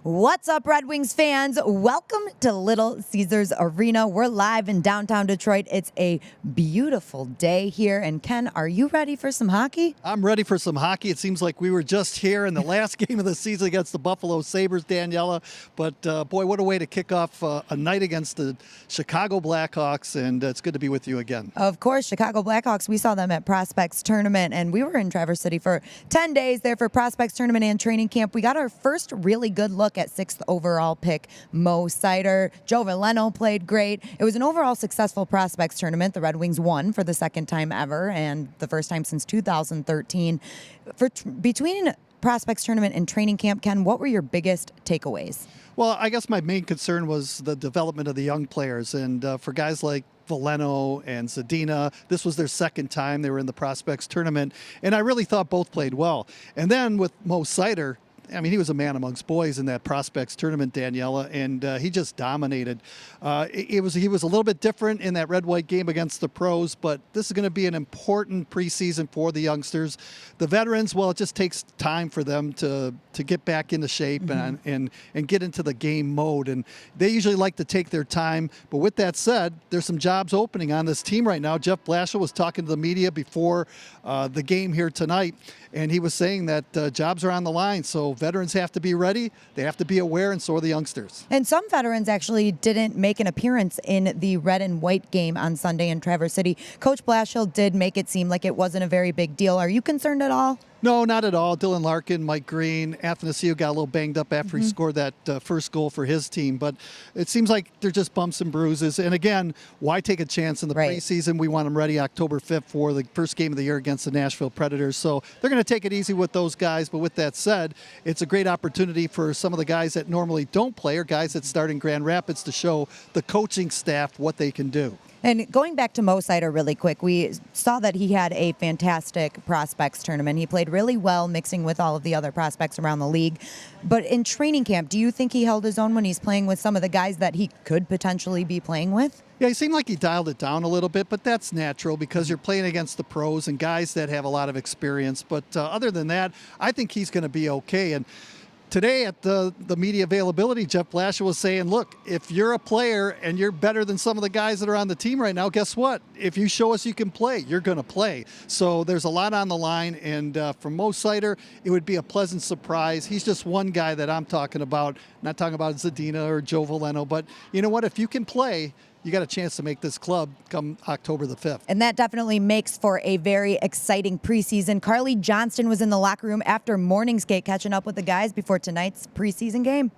What's up, Red Wings fans? Welcome to Little Caesars Arena. We're live in downtown Detroit. It's a beautiful day here. And Ken, are you ready for some hockey? I'm ready for some hockey. It seems like we were just here in the last game of the season against the Buffalo Sabres, Daniella. But boy, what a way to kick off a night against the Chicago Blackhawks. And it's good to be with you again. Of course, Chicago Blackhawks. We saw them at Prospects Tournament, and we were in Traverse City for 10 days there for Prospects Tournament and training camp. We got our first really good look at 6th overall pick Mo Seider. Joe Veleno played great. It was an overall successful Prospects Tournament. The Red Wings won for the second time ever and the first time since 2013. Between Prospects Tournament and training camp, Ken, what were your biggest takeaways? Well, I guess my main concern was the development of the young players. And for guys like Veleno and Zadina, this was their second time they were in the Prospects Tournament. And I really thought both played well. And then with Mo Seider, I mean, he was a man amongst boys in that Prospects Tournament, Daniella, and he just dominated. He was a little bit different in that red-white game against the pros, but this is going to be an important preseason for the youngsters. The veterans, well, it just takes time for them to get back into shape and get into the game mode, and they usually like to take their time. But with that said, there's some jobs opening on this team right now. Jeff Blashill was talking to the media before the game here tonight, and he was saying that jobs are on the line. So veterans have to be ready. They have to be aware, and so are the youngsters. And some veterans actually didn't make an appearance in the red and white game on Sunday in Traverse City. Coach Blashill did make it seem like it wasn't a very big deal. Are you concerned at all? No, not at all. Dylan Larkin, Mike Green, Athanasiou got a little banged up after he scored that first goal for his team. But it seems like they're just bumps and bruises. And again, why take a chance in the preseason? We want them ready October 5th for the first game of the year against the Nashville Predators. So they're going to take it easy with those guys. But with that said, it's a great opportunity for some of the guys that normally don't play or guys that start in Grand Rapids to show the coaching staff what they can do. And going back to Mo Seider really quick, we saw that he had a fantastic Prospects Tournament. He played really well mixing with all of the other prospects around the league. But in training camp, do you think he held his own when he's playing with some of the guys that he could potentially be playing with? Yeah, he seemed like he dialed it down a little bit, but that's natural because you're playing against the pros and guys that have a lot of experience. But other than that, I think he's going to be okay. And today at the media availability, Jeff Blashill was saying, look, if you're a player and you're better than some of the guys that are on the team right now, guess what? If you show us you can play, you're going to play. So there's a lot on the line. And for Mo Seider, it would be a pleasant surprise. He's just one guy that I'm talking about, not talking about Zadina or Joe Veleno. But you know what? If you can play, you got a chance to make this club come October the 5th. And that definitely makes for a very exciting preseason. Carly Johnston was in the locker room after morning skate, catching up with the guys before tonight's preseason game.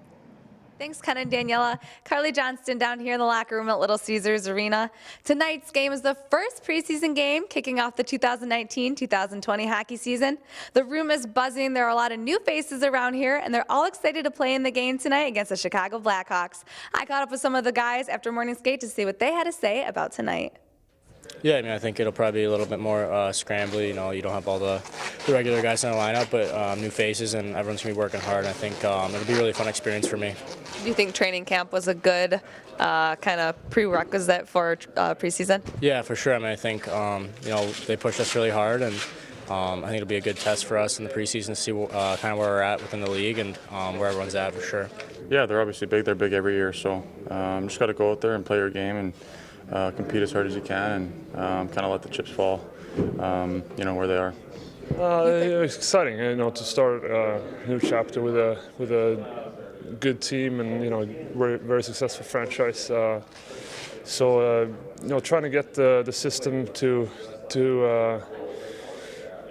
Thanks, Kal and Daniella. Carly Johnston down here in the locker room at Little Caesars Arena. Tonight's game is the first preseason game kicking off the 2019-2020 hockey season. The room is buzzing. There are a lot of new faces around here, and they're all excited to play in the game tonight against the Chicago Blackhawks. I caught up with some of the guys after morning skate to see what they had to say about tonight. Yeah, I mean, I think it'll probably be a little bit more scrambly. You know, you don't have all the regular guys in the lineup, but new faces, and everyone's going to be working hard. And I think it'll be a really fun experience for me. Do you think training camp was a good kind of prerequisite for preseason? Yeah, for sure. I mean, I think, you know, they pushed us really hard, and I think it'll be a good test for us in the preseason to see kind of where we're at within the league and where everyone's at for sure. Yeah, they're obviously big. They're big every year, so just got to go out there and play your game and compete as hard as you can and kind of let the chips fall, you know, where they are. It's exciting, you know, to start a new chapter with a good team and, you know, very successful franchise. So you know, trying to get the system to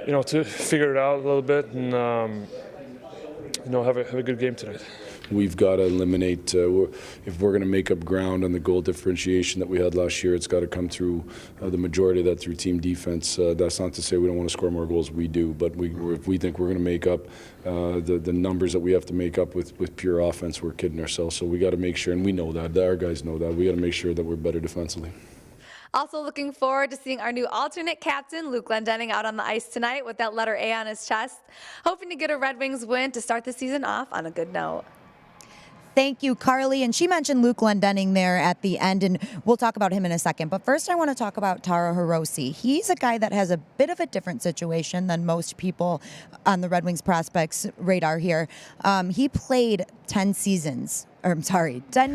you know, to figure it out a little bit and you know, have a good game tonight. We've got to eliminate, if we're going to make up ground on the goal differentiation that we had last year, it's got to come through the majority of that through team defense. That's not to say we don't want to score more goals, we do, but if we think we're going to make up the numbers that we have to make up with pure offense, we're kidding ourselves. So we got to make sure, and we know that, our guys know that, we got to make sure that we're better defensively. Also looking forward to seeing our new alternate captain, Luke Glendening, out on the ice tonight with that letter A on his chest, hoping to get a Red Wings win to start the season off on a good note. Thank you, Carly. And she mentioned Luke Glendening there at the end, and we'll talk about him in a second. But first, I want to talk about Taro Hirose. He's a guy that has a bit of a different situation than most people on the Red Wings prospects radar here. He played 10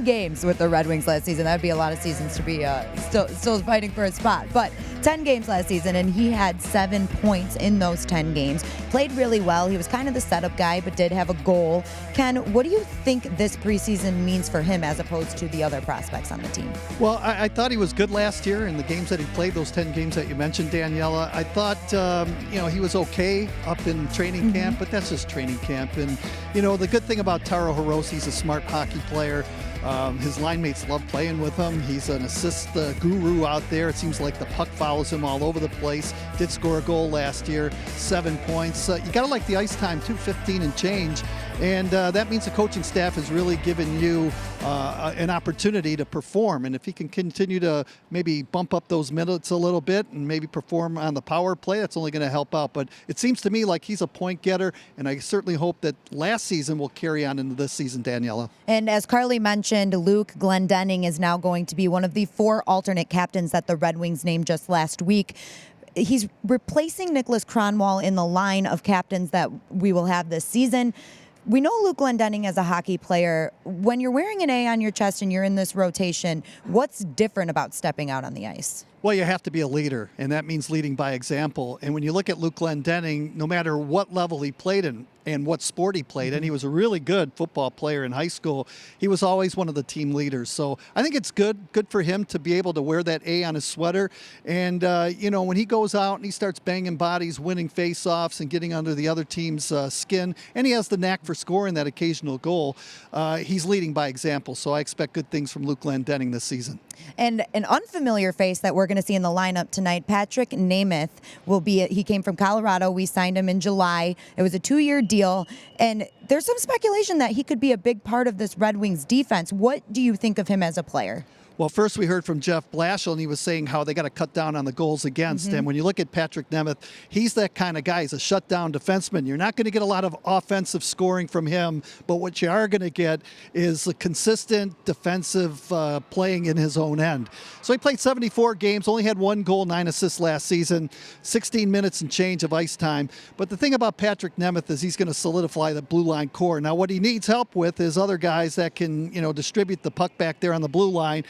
games with the Red Wings last season. That would be a lot of seasons to be still fighting for a spot. But 10 games last season, and he had 7 points in those 10 games. Played really well. He was kind of the setup guy, but did have a goal. Ken, what do you think this preseason means for him as opposed to the other prospects on the team? Well, I thought he was good last year in the games that he played, those 10 games that you mentioned, Daniela. I thought, he was okay up in training camp, but that's just training camp. And, the good thing about Taro Hirose, he's a smart hockey player. His line mates love playing with him. He's an assist guru out there. It seems like the puck follows him all over the place. Did score a goal last year, 7 points. You got to like the ice time, 2:15 and change. And that means the coaching staff has really given you an opportunity to perform. And if he can continue to maybe bump up those minutes a little bit and maybe perform on the power play, that's only going to help out. But it seems to me like he's a point getter, and I certainly hope that last season will carry on into this season, Daniela. And as Carly mentioned, Luke Glendening is now going to be one of the 4 alternate captains that the Red Wings named just last week. He's replacing Nicholas Kronwall in the line of captains that we will have this season. We know Luke Glendening as a hockey player. When you're wearing an A on your chest and you're in this rotation, what's different about stepping out on the ice? Well, you have to be a leader, and that means leading by example. And when you look at Luke Glendening, no matter what level he played in and what sport he played in, he was a really good football player in high school. He was always one of the team leaders. So I think it's good for him to be able to wear that A on his sweater. And, when he goes out and he starts banging bodies, winning face-offs, and getting under the other team's skin, and he has the knack for scoring that occasional goal, he's leading by example. So I expect good things from Luke Glendening this season. And an unfamiliar face that we're going to see in the lineup tonight, Patrick Nemeth, he came from Colorado. We signed him in July. It was a 2-year deal. And there's some speculation that he could be a big part of this Red Wings defense. What do you think of him as a player? Well, first we heard from Jeff Blashill, and he was saying how they got to cut down on the goals against. And when you look at Patrick Nemeth, he's that kind of guy. He's a shutdown defenseman. You're not going to get a lot of offensive scoring from him, but what you are going to get is a consistent defensive playing in his own end. So he played 74 games, only had 1 goal, 9 assists last season, 16 minutes and change of ice time. But the thing about Patrick Nemeth is he's going to solidify the blue line core. Now, what he needs help with is other guys that can, distribute the puck back there on the blue line.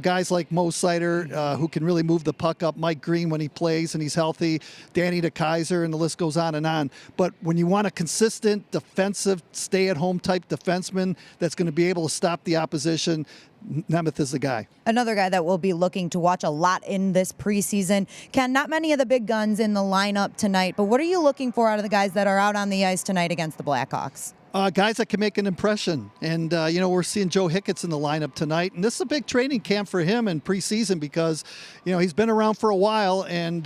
Guys like Mo Seider, who can really move the puck up, Mike Green when he plays and he's healthy, Danny DeKeyser, and the list goes on and on. But when you want a consistent, defensive, stay-at-home type defenseman that's going to be able to stop the opposition, Nemeth is the guy. Another guy that we'll be looking to watch a lot in this preseason. Ken, not many of the big guns in the lineup tonight, but what are you looking for out of the guys that are out on the ice tonight against the Blackhawks? Guys that can make an impression. And, we're seeing Joe Hickett's in the lineup tonight. And this is a big training camp for him in preseason because, he's been around for a while. And,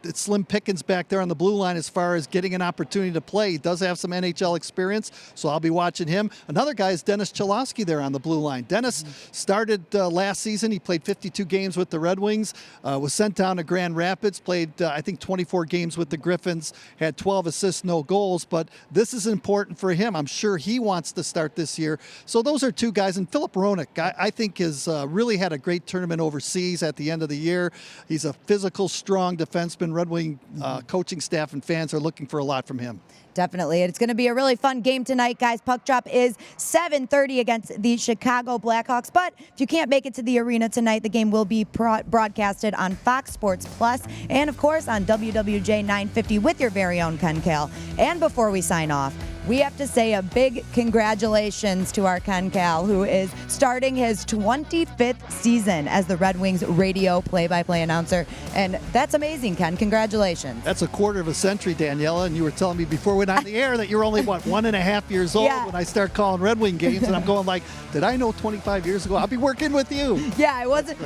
it's slim pickings back there on the blue line as far as getting an opportunity to play. He does have some NHL experience, so I'll be watching him. Another guy is Dennis Cholowski there on the blue line. Dennis started last season. He played 52 games with the Red Wings, was sent down to Grand Rapids, played, 24 games with the Griffins, had 12 assists, no goals. But this is important for him. I'm sure he wants to start this year. So those are 2 guys. And Philip Roenick, I think, has really had a great tournament overseas at the end of the year. He's a physical, strong defenseman. Red Wing coaching staff and fans are looking for a lot from him. Definitely. It's going to be a really fun game tonight, guys. Puck drop is 7:30 against the Chicago Blackhawks. But if you can't make it to the arena tonight, the game will be broadcasted on Fox Sports Plus and, of course, on WWJ 950 with your very own Ken Kal. And before we sign off, we have to say a big congratulations to our Ken Kal, who is starting his 25th season as the Red Wings radio play-by-play announcer. And that's amazing, Ken. Congratulations. That's a quarter of a century, Daniela. And you were telling me before we went on the air that you're only, 1.5 years old when I start calling Red Wing games. And I'm going like, did I know 25 years ago? I'll be working with you. Yeah, I wasn't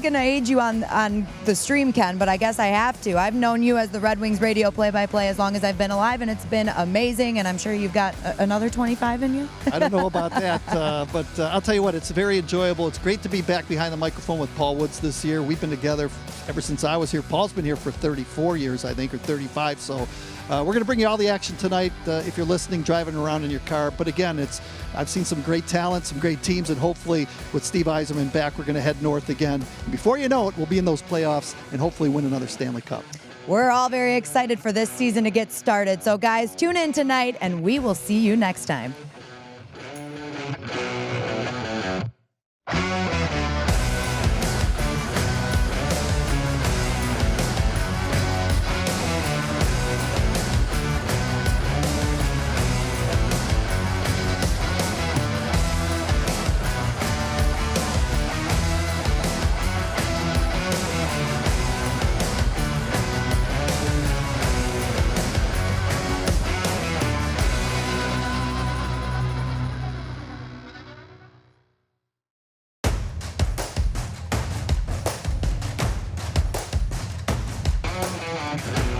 going to age you on the stream, Ken, but I guess I have to. I've known you as the Red Wings radio play-by-play as long as I've been alive, and it's been amazing. And I'm sure you've got another 25 in you. I don't know about that, but I'll tell you what, it's very enjoyable. It's great to be back behind the microphone with Paul Woods this year. We've been together ever since I was here. Paul's been here for 34 years, I think, or 35. So we're going to bring you all the action tonight if you're listening, driving around in your car. But again, I've seen some great talent, some great teams, and hopefully with Steve Yzerman back, we're going to head north again. And before you know it, we'll be in those playoffs and hopefully win another Stanley Cup. We're all very excited for this season to get started. So guys, tune in tonight and we will see you next time.